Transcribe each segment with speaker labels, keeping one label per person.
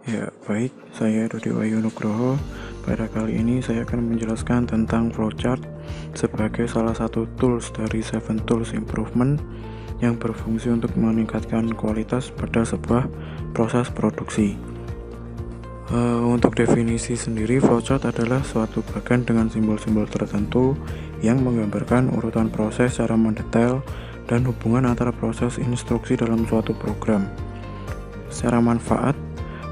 Speaker 1: Ya, baik, saya Dodi Wahyu Nugroho. Pada kali ini saya akan menjelaskan tentang flowchart sebagai salah satu tools dari 7 Tools Improvement yang berfungsi untuk meningkatkan kualitas pada sebuah proses produksi. Untuk definisi sendiri, flowchart adalah suatu bagan dengan simbol-simbol tertentu yang menggambarkan urutan proses secara mendetail dan hubungan antara proses instruksi dalam suatu program. Secara manfaat,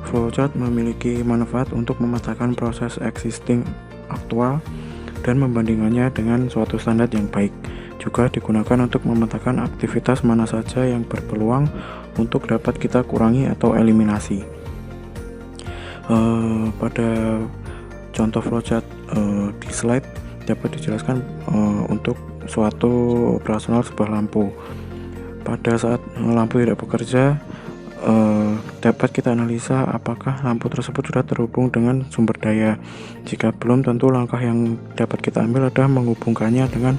Speaker 1: flowchart memiliki manfaat untuk memetakan proses existing aktual dan membandingkannya dengan suatu standar yang baik. Juga digunakan untuk memetakan aktivitas mana saja yang berpeluang untuk dapat kita kurangi atau eliminasi. Pada contoh flowchart di slide dapat dijelaskan untuk suatu operasional sebuah lampu. Pada saat lampu tidak bekerja, dapat kita analisa apakah lampu tersebut sudah terhubung dengan sumber daya. Jika belum, tentu langkah yang dapat kita ambil adalah menghubungkannya dengan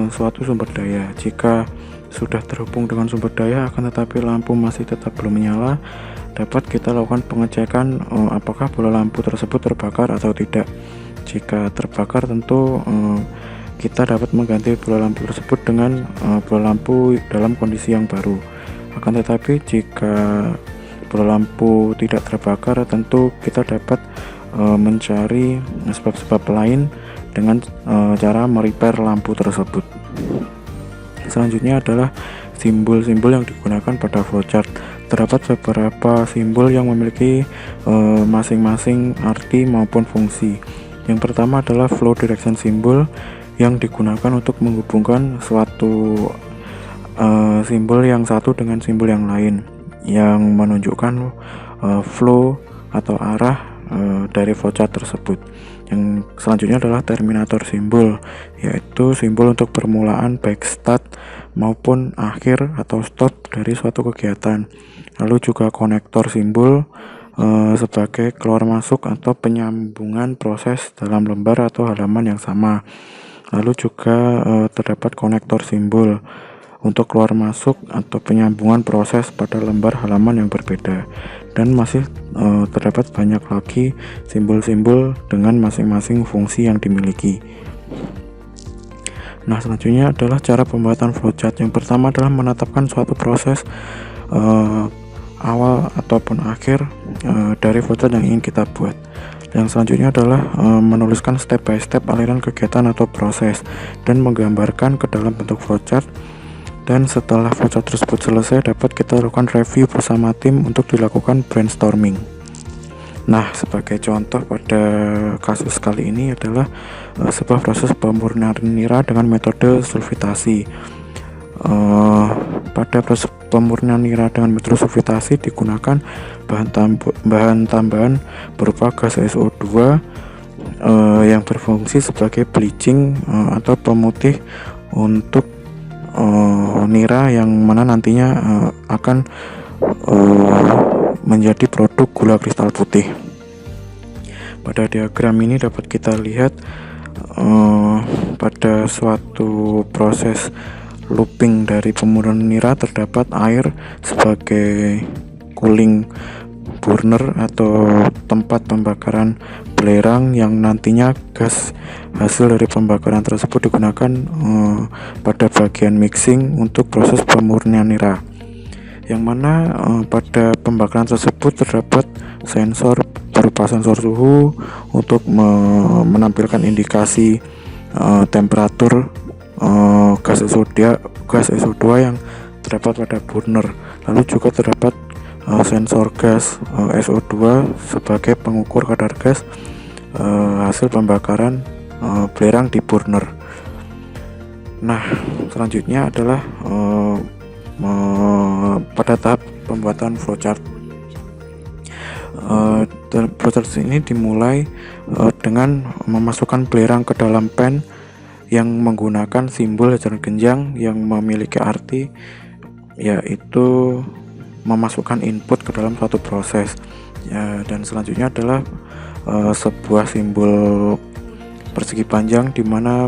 Speaker 1: suatu sumber daya. Jika sudah terhubung dengan sumber daya akan tetapi lampu masih tetap belum menyala, dapat kita lakukan pengecekan apakah bola lampu tersebut terbakar atau tidak. Jika terbakar, tentu kita dapat mengganti bola lampu tersebut dengan bola lampu dalam kondisi yang baru. Akan tetapi jika bola lampu tidak terbakar, tentu kita dapat mencari sebab-sebab lain dengan cara merepair lampu tersebut. Selanjutnya adalah simbol-simbol yang digunakan pada flowchart. Terdapat beberapa simbol yang memiliki masing-masing arti maupun fungsi. Yang pertama adalah flow direction symbol yang digunakan untuk menghubungkan suatu simbol yang satu dengan simbol yang lain, yang menunjukkan flow atau arah dari flowchart tersebut. Yang selanjutnya adalah terminator simbol, yaitu simbol untuk permulaan baik start maupun akhir atau stop dari suatu kegiatan. Lalu juga konektor simbol sebagai keluar masuk atau penyambungan proses dalam lembar atau halaman yang sama. Lalu juga terdapat konektor simbol untuk keluar masuk atau penyambungan proses pada lembar halaman yang berbeda. Dan masih terdapat banyak lagi simbol-simbol dengan masing-masing fungsi yang dimiliki. Nah, selanjutnya adalah cara pembuatan flowchart. Yang pertama adalah menetapkan suatu proses awal ataupun akhir dari flowchart yang ingin kita buat. Yang selanjutnya adalah menuliskan step by step aliran kegiatan atau proses dan menggambarkan ke dalam bentuk flowchart. Dan setelah flowchart tersebut selesai, dapat kita lakukan review bersama tim untuk dilakukan brainstorming. Nah, sebagai contoh pada kasus kali ini adalah sebuah proses pemurnian nira dengan metode sulfitasi. Pada proses pemurnian nira dengan metode sulfitasi digunakan bahan tambahan berupa gas SO2 yang berfungsi sebagai bleaching atau pemutih untuk nira yang mana nantinya akan menjadi produk gula kristal putih. Pada diagram ini dapat kita lihat pada suatu proses looping dari pemurnian nira terdapat air sebagai cooling burner atau tempat pembakaran belerang yang nantinya gas hasil dari pembakaran tersebut digunakan pada bagian mixing untuk proses pemurnian nira, yang mana pada pembakaran tersebut terdapat sensor berupa sensor suhu untuk menampilkan indikasi temperatur gas SO2 yang terdapat pada burner. Lalu juga terdapat sensor gas SO2 sebagai pengukur kadar gas hasil pembakaran belerang di burner. Nah, selanjutnya adalah pada tahap pembuatan flowchart. Proses ini dimulai dengan memasukkan belerang ke dalam pen yang menggunakan simbol jarum genjang yang memiliki arti, yaitu memasukkan input ke dalam suatu proses. Dan selanjutnya adalah sebuah simbol persegi panjang di mana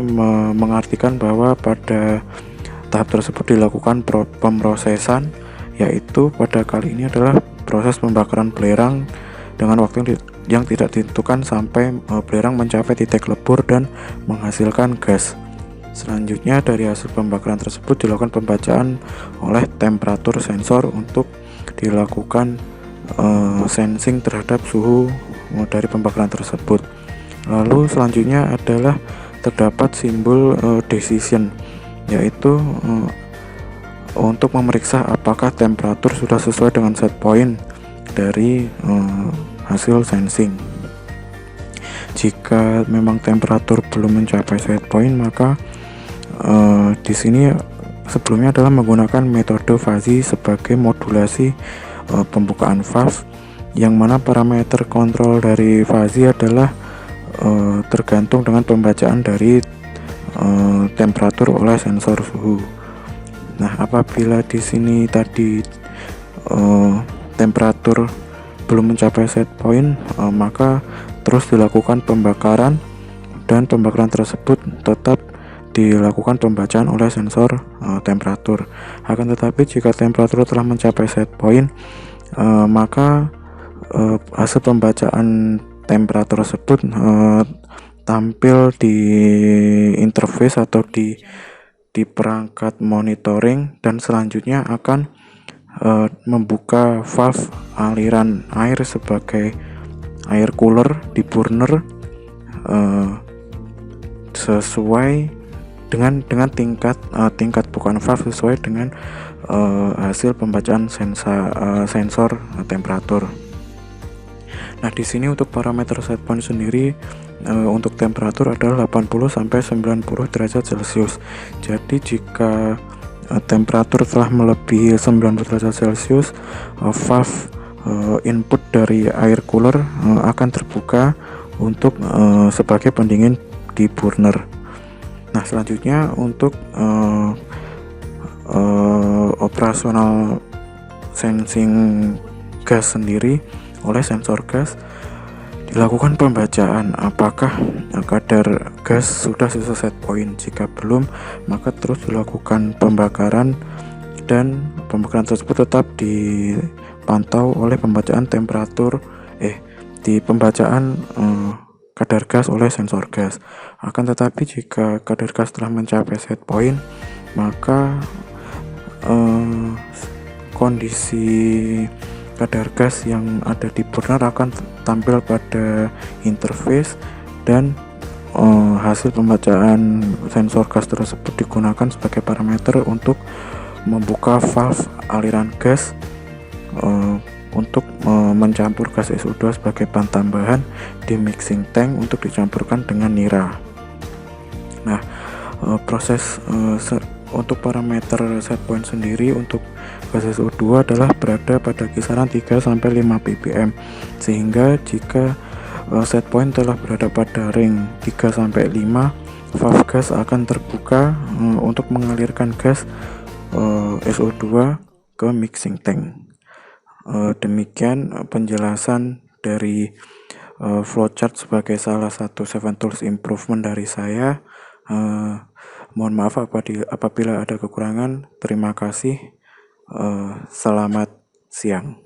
Speaker 1: mengartikan bahwa pada tahap tersebut dilakukan pemrosesan, yaitu pada kali ini adalah proses pembakaran belerang dengan waktu yang tidak ditentukan sampai belerang mencapai titik lebur dan menghasilkan gas. Selanjutnya dari hasil pembakaran tersebut dilakukan pembacaan oleh temperatur sensor untuk dilakukan sensing terhadap suhu dari pembakaran tersebut. Lalu selanjutnya adalah terdapat simbol decision, yaitu untuk memeriksa apakah temperatur sudah sesuai dengan set point dari hasil sensing. Jika memang temperatur belum mencapai set point, maka di sini sebelumnya adalah menggunakan metode fuzzy sebagai modulasi pembukaan valve, yang mana parameter kontrol dari fuzzy adalah tergantung dengan pembacaan dari temperatur oleh sensor suhu. Nah, apabila di sini tadi temperatur belum mencapai set point, maka terus dilakukan pembakaran, dan pembakaran tersebut tetap dilakukan pembacaan oleh sensor temperatur. Akan tetapi jika temperatur telah mencapai set point, maka hasil pembacaan temperatur tersebut tampil di interface atau di perangkat monitoring, dan selanjutnya akan membuka valve aliran air sebagai air cooler di burner sesuai dengan tingkat bukaan valve sesuai dengan hasil pembacaan sensor temperatur. Nah, di sini untuk parameter set point sendiri untuk temperatur adalah 80 sampai 90 derajat Celcius. Jadi jika temperatur telah melebihi 90 derajat Celcius, valve input dari air cooler akan terbuka untuk sebagai pendingin di burner. Nah, selanjutnya untuk operasional sensing gas sendiri oleh sensor gas, dilakukan pembacaan apakah kadar gas sudah sesuai set point. Jika belum, maka terus dilakukan pembakaran, dan pembakaran tersebut tetap dipantau oleh pembacaan di pembacaan kadar gas oleh sensor gas. Akan tetapi jika kadar gas telah mencapai set point, maka kondisi kadar gas yang ada di burner akan tampil pada interface, dan hasil pembacaan sensor gas tersebut digunakan sebagai parameter untuk membuka valve aliran gas untuk mencampur gas SO2 sebagai bahan tambahan di mixing tank untuk dicampurkan dengan nira. Nah, proses untuk parameter set point sendiri untuk gas SO2 adalah berada pada kisaran 3-5 ppm, sehingga jika set point telah berada pada ring 3-5, valve gas akan terbuka untuk mengalirkan gas SO2 ke mixing tank. Demikian penjelasan dari flowchart sebagai salah satu 7 tools improvement dari saya. Mohon maaf apabila ada kekurangan. Terima kasih. Selamat siang.